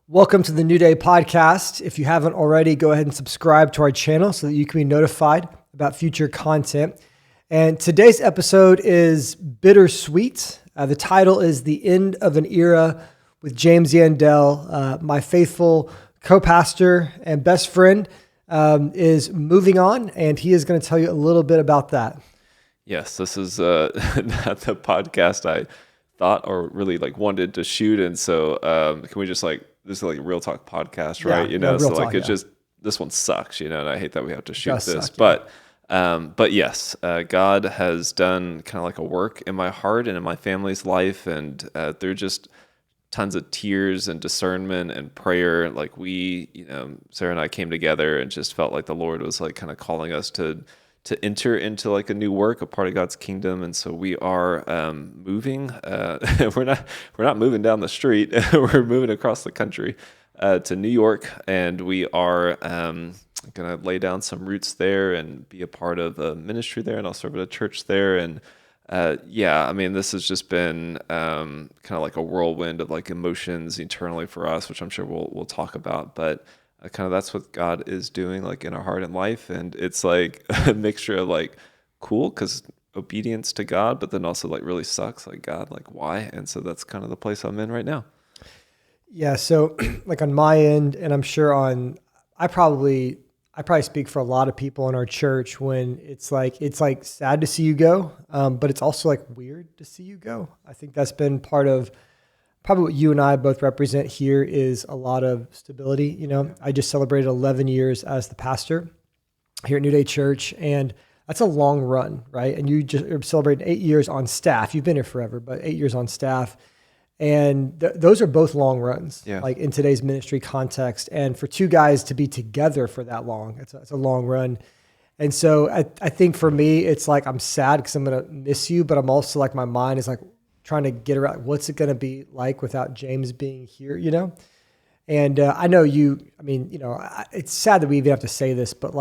Welcome to the New Day podcast. If you haven't already, go ahead and subscribe to our channel so that you can be notified about future content. And today's episode is bittersweet. The title is The End of an Era with James Yandel. My faithful co-pastor and best friend is moving on, and he is going to tell you a little bit about that. Yes, this is not the podcast I thought or really wanted to shoot. And so can we just this is a real talk podcast, right? This one sucks, and I hate that we have to shoot this. But yes, God has done kind of a work in my heart and in my family's life, and there are just tons of tears and discernment and prayer. Sarah and I came together and just felt like the Lord was kind of calling us to enter into a new work, a part of God's kingdom. And so we are moving. We're not moving down the street. We're moving across the country to New York, and we are going to lay down some roots there and be a part of a ministry there, and I'll serve at a church there. And this has just been kind of like a whirlwind of emotions internally for us, which I'm sure we'll talk about. But kind of that's what God is doing in our heart and life. And it's a mixture of cool because obedience to God, but then also really sucks. God, why? And so that's kind of the place I'm in right now. Yeah. So on my end, and I'm sure I probably speak for a lot of people in our church when it's sad to see you go. But it's also weird to see you go. I think that's been part of probably what you and I both represent here is a lot of stability. I just celebrated 11 years as the pastor here at New Day Church, and that's a long run, right? And you're celebrating 8 years on staff. You've been here forever, but 8 years on staff. And those are both long runs, in today's ministry context. And for two guys to be together for that long, it's a long run. And so I think for me, it's I'm sad because I'm going to miss you, but I'm also my mind is trying to get around what's it going to be like without James being here, And I know it's sad that we even have to say this, but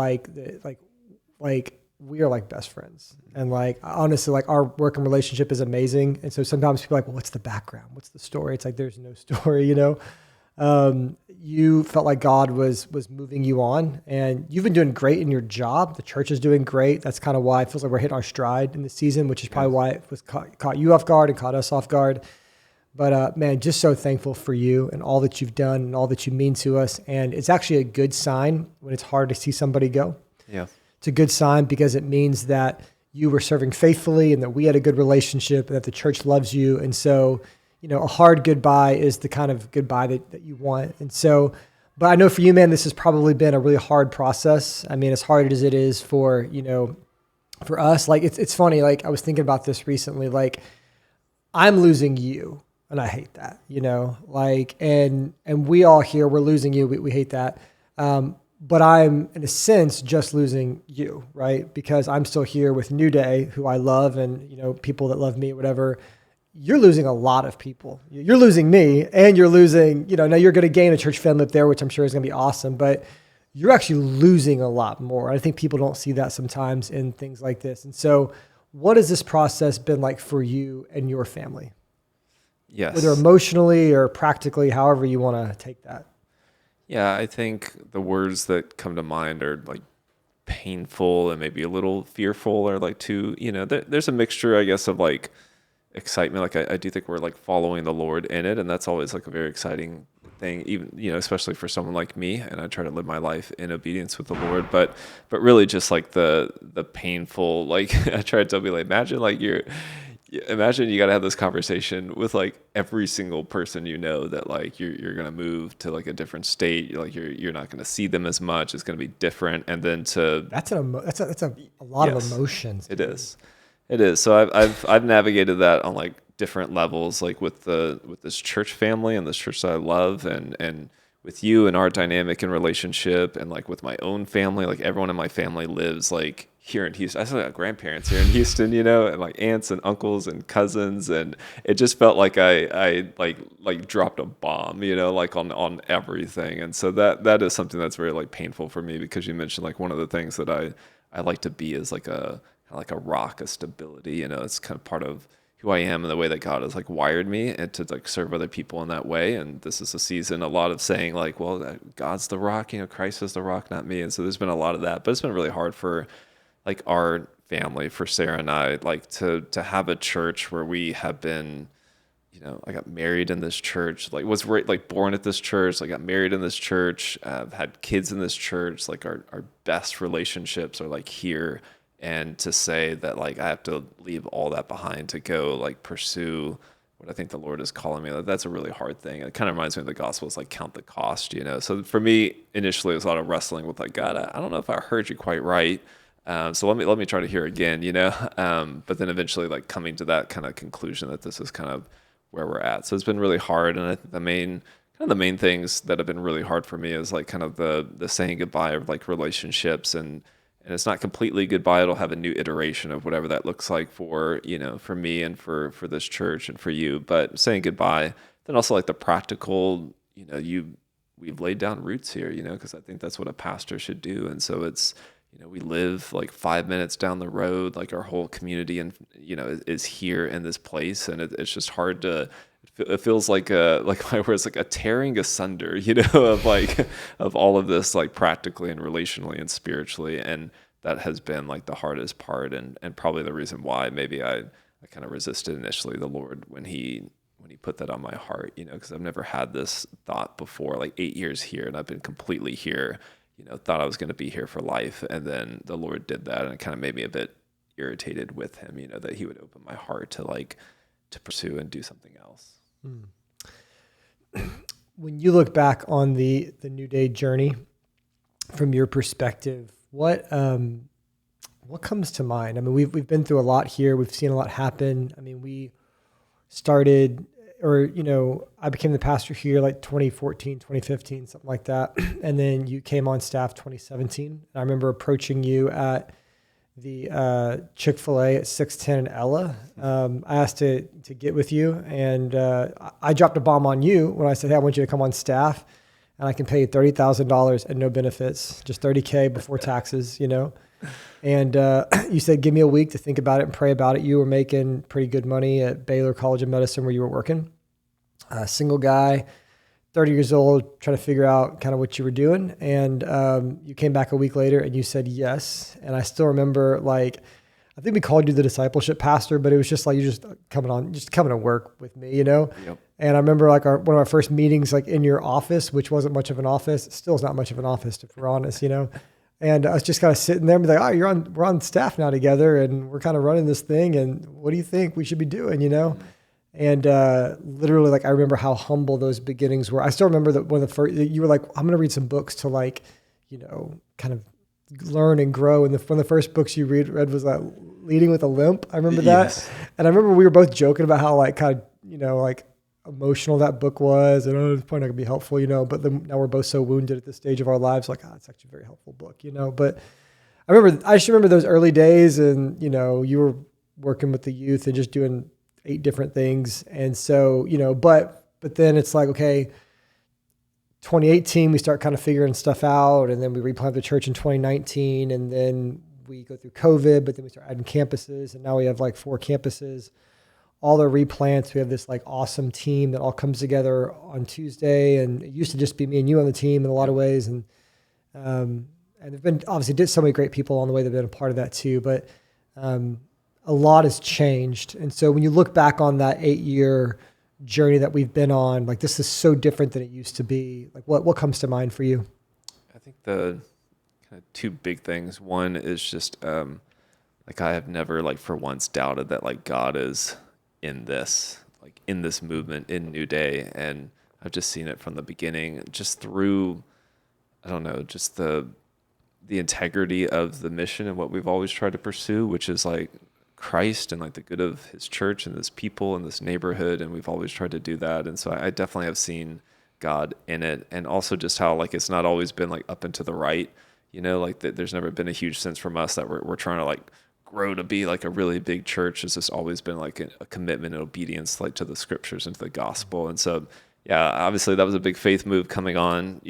we are best friends. And honestly, our working relationship is amazing. And so sometimes people are well, what's the background? What's the story? It's there's no story, You felt like God was moving you on, and you've been doing great in your job. The church is doing great. That's kind of why it feels like we're hitting our stride in the season, which is probably why it was caught you off guard and caught us off guard. But man, just so thankful for you and all that you've done and all that you mean to us. And it's actually a good sign when it's hard to see somebody go. Yeah. It's a good sign because it means that you were serving faithfully and that we had a good relationship and that the church loves you. And so a hard goodbye is the kind of goodbye that you want. And so, but I know for you, man, this has probably been a really hard process. I mean, as hard as it is for us, it's funny. I was thinking about this recently, I'm losing you and I hate that, and we all here, we're losing you. We hate that. But I'm in a sense just losing you, right? Because I'm still here with New Day, who I love, and, people that love me, whatever. You're losing a lot of people. You're losing me, and you're losing, now you're going to gain a church family up there, which I'm sure is going to be awesome, but you're actually losing a lot more. I think people don't see that sometimes in things like this. And so what has this process been like for you and your family? Yes. Whether emotionally or practically, however you want to take that. Yeah, I think the words that come to mind are painful and maybe a little fearful, or there's a mixture, I guess, of excitement. I do think we're following the Lord in it, and that's always a very exciting thing, even especially for someone like me. And I try to live my life in obedience with the Lord, but really just the painful. I try to tell people, imagine you got to have this conversation with every single person that you're gonna move to a different state. You're not gonna see them as much. It's gonna be different, and then that's a lot of emotions. It is. It is. So I've navigated that on different levels, with this church family and this church that I love, and with you and our dynamic and relationship, and with my own family. Everyone in my family lives here in Houston. I still got grandparents here in Houston, and aunts and uncles and cousins, and it just felt like I dropped a bomb, on everything. And so that is something that's very painful for me, because you mentioned one of the things that I like to be is a rock of stability. It's kind of part of who I am and the way that God has like wired me, and to like serve other people in that way. And this is a season, a lot of saying like, well, God's the rock, Christ is the rock, not me. And so there's been a lot of that, but it's been really hard for like our family, for Sarah and I, like to have a church where we have been, I got married in this church, like was like born at this church, like got married in this church, had kids in this church, like our best relationships are like here. And to say that like I have to leave all that behind to go like pursue what I think the Lord is calling me, like, that's a really hard thing. It kind of reminds me of the gospel. It's like count the cost, So for me, initially, it was a lot of wrestling with like, God, I don't know if I heard you quite right. So let me try to hear again, But then eventually, like coming to that kind of conclusion that this is kind of where we're at. So it's been really hard, and I think the main things that have been really hard for me is like kind of the saying goodbye of like relationships, and it's not completely goodbye. It'll have a new iteration of whatever that looks like for for me and for this church and for you. But saying goodbye, then also like the practical, we've laid down roots here, because I think that's what a pastor should do. And so it's we live like 5 minutes down the road, like our whole community, and is here in this place, and it's just hard to. It feels like my words, like a tearing asunder, of like of all of this, like practically and relationally and spiritually, and that has been like the hardest part, and probably the reason why maybe I kind of resisted initially the Lord when he put that on my heart, because I've never had this thought before, like 8 years here, and I've been completely here. Thought I was going to be here for life. And then the Lord did that, and it kind of made me a bit irritated with him, that he would open my heart to pursue and do something else. When you look back on the New Day journey from your perspective, what comes to mind? I mean, we've been through a lot here. We've seen a lot happen. I mean, we started, or, I became the pastor here like 2014, 2015, something like that. And then you came on staff 2017. And I remember approaching you at the Chick-fil-A at 610 and Ella. I asked to get with you, and I dropped a bomb on you when I said, hey, I want you to come on staff, and I can pay you $30,000 and no benefits, just $30K before taxes, And you said, give me a week to think about it and pray about it. You were making pretty good money at Baylor College of Medicine where you were working. Single guy, 30 years old, trying to figure out kind of what you were doing. And you came back a week later and you said yes. And I still remember, like, I think we called you the discipleship pastor, but it was just like, you're just coming to work with me, Yep. And I remember like one of our first meetings, like in your office, which wasn't much of an office. It still is not much of an office, if we're honest, And I was just kind of sitting there and be like, oh, we're on staff now together, and we're kind of running this thing. And what do you think we should be doing, And literally, like, I remember how humble those beginnings were. I still remember that one of the first, you were like, I'm going to read some books to like, kind of learn and grow. And one of the first books you read was that Leading with a Limp. I remember that. Yes. And I remember we were both joking about how like kind of, like emotional that book was. And it's probably not going to be helpful, but then now we're both so wounded at this stage of our lives. Like, it's actually a very helpful book, But I just remember those early days, and, you were working with the youth and just doing 8 different things. And so, but then it's like, okay, 2018, we start kind of figuring stuff out, and then we replant the church in 2019, and then we go through COVID, but then we start adding campuses, and now we have like 4 campuses, all the replants. We have this like awesome team that all comes together on Tuesday, and it used to just be me and you on the team in a lot of ways. And there've been obviously so many great people on the way that have been a part of that too, but a lot has changed. And so when you look back on that 8-year journey that we've been on, like, this is so different than it used to be. Like, what comes to mind for you? I think the kind of 2 big things. One is just like, I have never like for once doubted that like God is in this movement in New Day, and I've just seen it from the beginning, just through, I don't know, just the integrity of the mission and what we've always tried to pursue, which is like Christ and like the good of his church and his people and this neighborhood. And we've always tried to do that. And so I definitely have seen God in it. And also just how like, it's not always been like up and to the right, like there's never been a huge sense from us that we're trying to like grow to be like a really big church. It's just always been like a commitment and obedience, like to the scriptures and to the gospel. And so, yeah, obviously that was a big faith move coming on,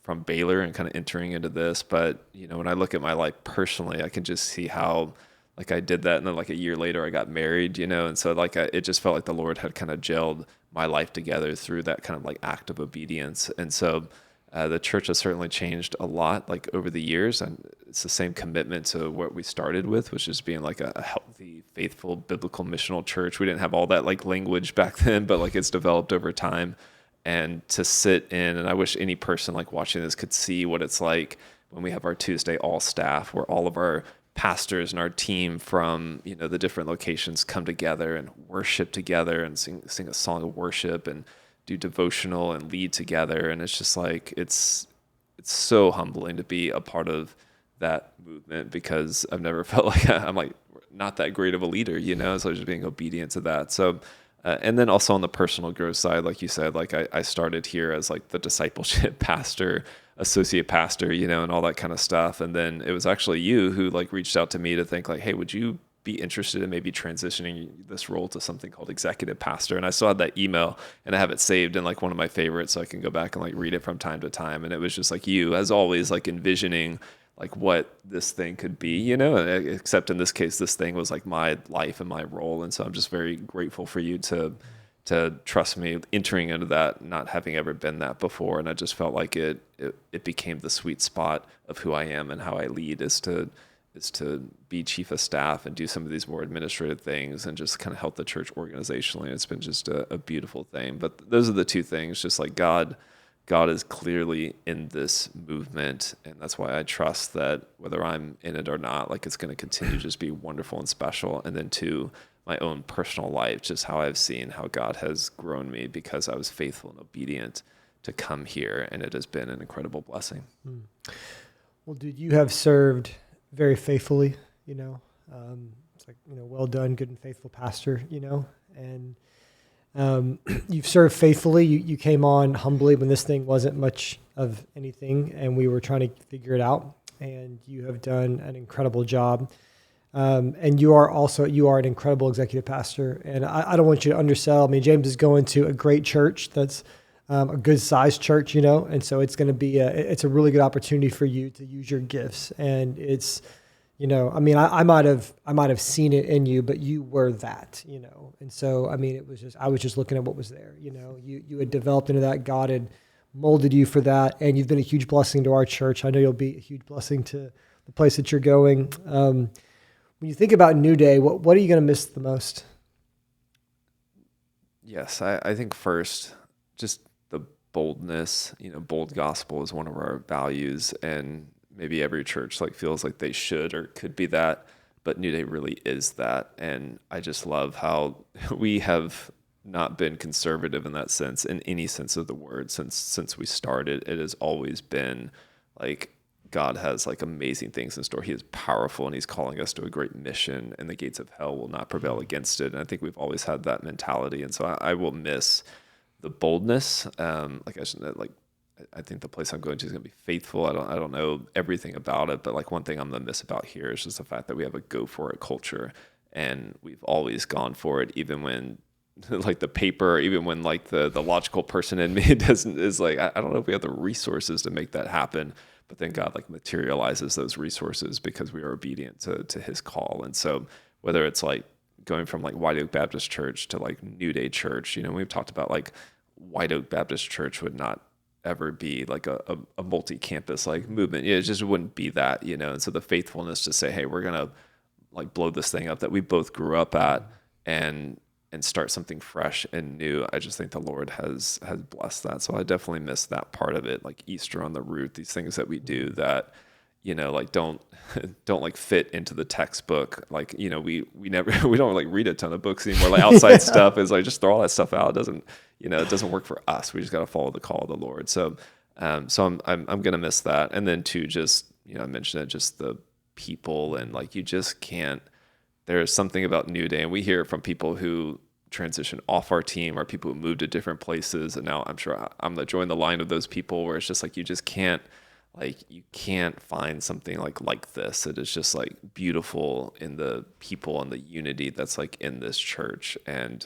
from Baylor and kind of entering into this. But, when I look at my life personally, I can just see how like I did that, and then like a year later I got married, and so like it just felt like the Lord had kind of gelled my life together through that kind of like act of obedience. And so the church has certainly changed a lot like over the years, and it's the same commitment to what we started with, which is being like a healthy, faithful, biblical missional church. We didn't have all that like language back then, but like it's developed over time. And to sit in, and I wish any person like watching this could see what it's like when we have our Tuesday all staff, where all of our pastors and our team from the different locations come together and worship together and sing a song of worship and do devotional and lead together. And it's just like it's so humbling to be a part of that movement, because I've never felt like I'm like not that great of a leader, so just being obedient to that. So and then also on the personal growth side, like you said, like I started here as like the discipleship pastor, associate pastor, and all that kind of stuff. And then it was actually you who like reached out to me to think like, hey, would you be interested in maybe transitioning this role to something called executive pastor? And I still had that email, and I have it saved in like one of my favorites, so I can go back and like read it from time to time. And it was just like you, as always, like envisioning like what this thing could be, except in this case, this thing was like my life and my role. And so I'm just very grateful for you to trust me entering into that, not having ever been that before. And I just felt like it became the sweet spot of who I am and how I lead, is to be chief of staff and do some of these more administrative things and just kind of help the church organizationally. It's been just a beautiful thing. But those are the two things, just like God is clearly in this movement, and that's why I trust that whether I'm in it or not, like it's going to continue to just be wonderful and special. And then two, my own personal life, just how I've seen how God has grown me because I was faithful and obedient to come here, and it has been an incredible blessing. Well, dude, you have served very faithfully, it's like, well done, good and faithful pastor, and you've served faithfully. You came on humbly when this thing wasn't much of anything and we were trying to figure it out, and you have done an incredible job. And you are an incredible executive pastor. And I don't want you to undersell. I mean, James is going to a great church that's a good sized church, and so it's going to be it's a really good opportunity for you to use your gifts. And it's, I mean, I might have seen it in you, but you were that, and so, I mean, I was just looking at what was there, you had developed into that. God had molded you for that. And you've been a huge blessing to our church. I know you'll be a huge blessing to the place that you're going. When you think about New Day, what are you going to miss the most? Yes, I think first, just the boldness, bold gospel is one of our values, and maybe every church like feels like they should or could be that, but New Day really is that. And I just love how we have not been conservative in that sense, in any sense of the word, since we started. It has always been like God has like amazing things in store. He is powerful, and he's calling us to a great mission, and the gates of hell will not prevail against it. And I think we've always had that mentality. And so I will miss the boldness. I think the place I'm going to is going to be faithful. I don't know everything about it, but like one thing I'm going to miss about here is just the fact that we have a go for it culture, and we've always gone for it, even when like the paper, even when like the logical person in me is like, I don't know if we have the resources to make that happen. But then God like materializes those resources because we are obedient to his call. And so whether it's like going from like White Oak Baptist Church to like New Day Church, we've talked about like White Oak Baptist Church would not ever be like a multi-campus like movement. It just wouldn't be that, And so the faithfulness to say, hey, we're going to like blow this thing up that we both grew up at and start something fresh and new. I just think the Lord has blessed that. So I definitely miss that part of it, like Easter on the route, these things that we do that, like don't like fit into the textbook. Like, we never, we don't like read a ton of books anymore. Like outside stuff is like, just throw all that stuff out. It doesn't work for us. We just got to follow the call of the Lord. So, I'm going to miss that. And then two, just, I mentioned it, just the people, and like, you just can't, there's something about New Day, and we hear it from people who transition off our team or people who moved to different places. And now I'm sure I'm going to join the line of those people where it's just like, you can't find something like this. It is just like beautiful in the people and the unity that's like in this church. And,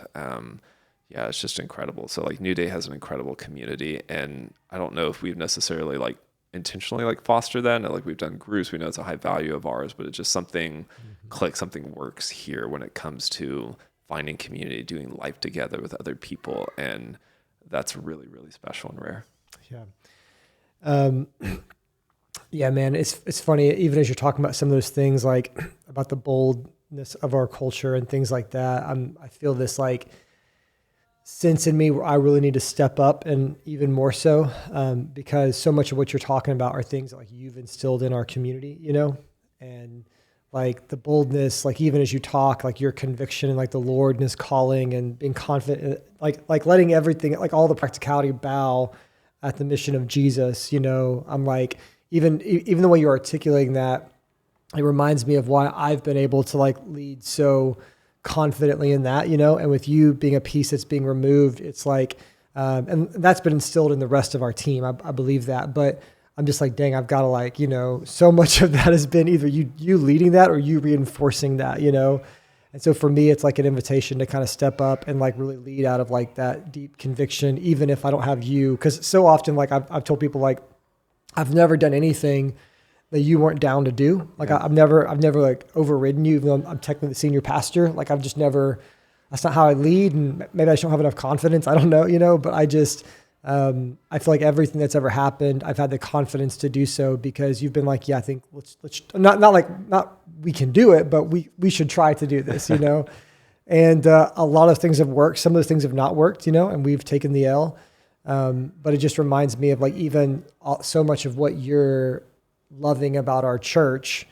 it's just incredible. So like New Day has an incredible community, and I don't know if we've necessarily like intentionally like foster that. And like we've done groups, we know it's a high value of ours, but it's just something click, something works here when it comes to finding community, doing life together with other people. And that's really, really special and rare. Yeah. Yeah, man, it's funny, even as you're talking about some of those things, like about the boldness of our culture and things like that, I feel this like sense in me where I really need to step up, and even more so, because so much of what you're talking about are things that, like, you've instilled in our community, and like the boldness, like even as you talk, like your conviction and like the Lord and his calling and being confident, like letting everything, like all the practicality bow at the mission of Jesus, I'm like, even the way you're articulating that, it reminds me of why I've been able to like lead so confidently in that, and with you being a piece that's being removed, it's like, and that's been instilled in the rest of our team. I believe that, but I'm just like, dang, I've got to like, so much of that has been either you leading that or you reinforcing that, And so for me, it's like an invitation to kind of step up and like really lead out of like that deep conviction, even if I don't have you. Cause so often, like I've told people, like, I've never done anything that you weren't down to do. Like I've never like overridden you, even though I'm technically the senior pastor. Like I've just never, that's not how I lead. And maybe I just don't have enough confidence. I don't know, but I just, I feel like everything that's ever happened, I've had the confidence to do so because you've been like, yeah, I think let's not we can do it, but we should try to do this, And a lot of things have worked. Some of those things have not worked, and we've taken the L. But it just reminds me of like even so much of what you're loving about our church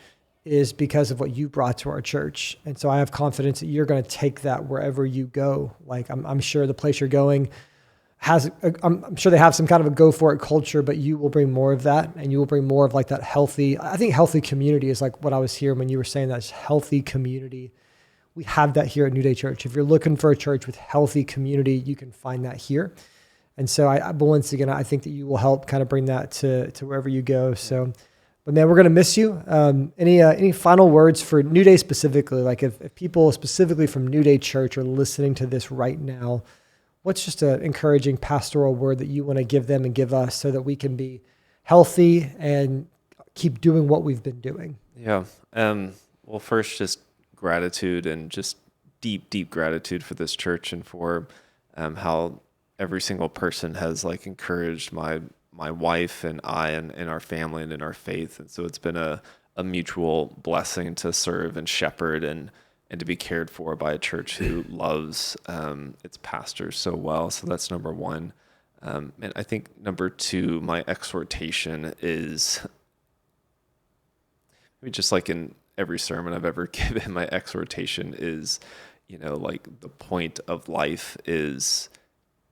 is because of what you brought to our church. And so I have confidence that you're going to take that wherever you go. Like I'm sure the place you're going I'm sure they have some kind of a go for it culture, but you will bring more of that, and you will bring more of like that healthy, I think healthy community is like what I was hearing when you were saying that, healthy community. We have that here at New Day Church. If you're looking for a church with healthy community, you can find that here. And so but once again, I think that you will help kind of bring that to wherever you go. So, but man, we're going to miss you. Any final words for New Day specifically? Like if people specifically from New Day Church are listening to this right now, what's just an encouraging pastoral word that you want to give them and give us so that we can be healthy and keep doing what we've been doing? Yeah. Well, first, just gratitude, and just deep, deep gratitude for this church and for how every single person has like encouraged my wife and I and our family and in our faith. And so it's been a mutual blessing to serve and shepherd and to be cared for by a church who loves its pastors so well. So that's number one. And I think number two, my exhortation is, maybe just like in every sermon I've ever given, my exhortation is, like the point of life is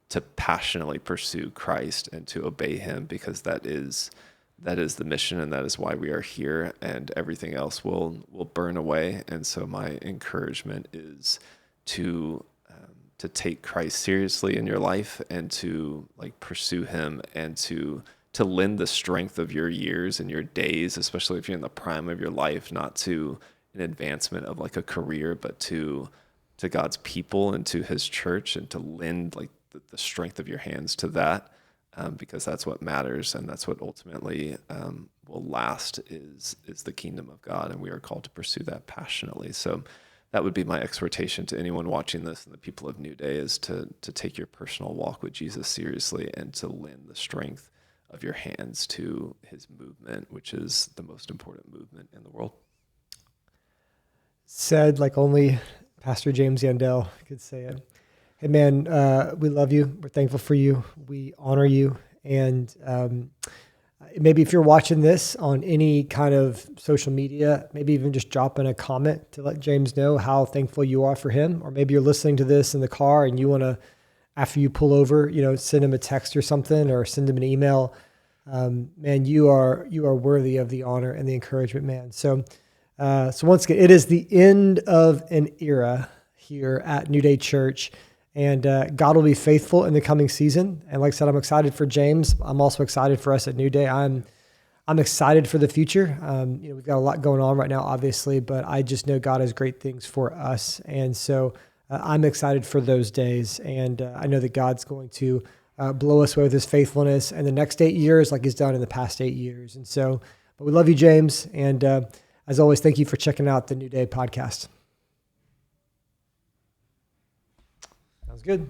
to passionately pursue Christ and to obey him, because that is the mission, and that is why we are here, and everything else will burn away. And so my encouragement is to take Christ seriously in your life, and to like pursue him, and to lend the strength of your years and your days, especially if you're in the prime of your life, not to an advancement of like a career, but to God's people and to his church, and to lend like the strength of your hands to that. Because that's what matters, and that's what ultimately will last is the kingdom of God, and we are called to pursue that passionately. So that would be my exhortation to anyone watching this and the people of New Day, is to take your personal walk with Jesus seriously, and to lend the strength of your hands to his movement, which is the most important movement in the world. Said like only Pastor James Yandel could say it. Hey man, we love you. We're thankful for you. We honor you. And maybe if you're watching this on any kind of social media, maybe even just drop in a comment to let James know how thankful you are for him. Or maybe you're listening to this in the car and you want to, after you pull over, send him a text or something, or send him an email. Man, you are worthy of the honor and the encouragement, man. So once again, it is the end of an era here at New Day Church. And God will be faithful in the coming season. And like I said, I'm excited for James. I'm also excited for us at New Day. I'm excited for the future. We've got a lot going on right now, obviously, but I just know God has great things for us. And so I'm excited for those days. And I know that God's going to blow us away with his faithfulness in the next 8 years, like he's done in the past 8 years. And so, but we love you, James. And as always, thank you for checking out the New Day podcast. Sounds good.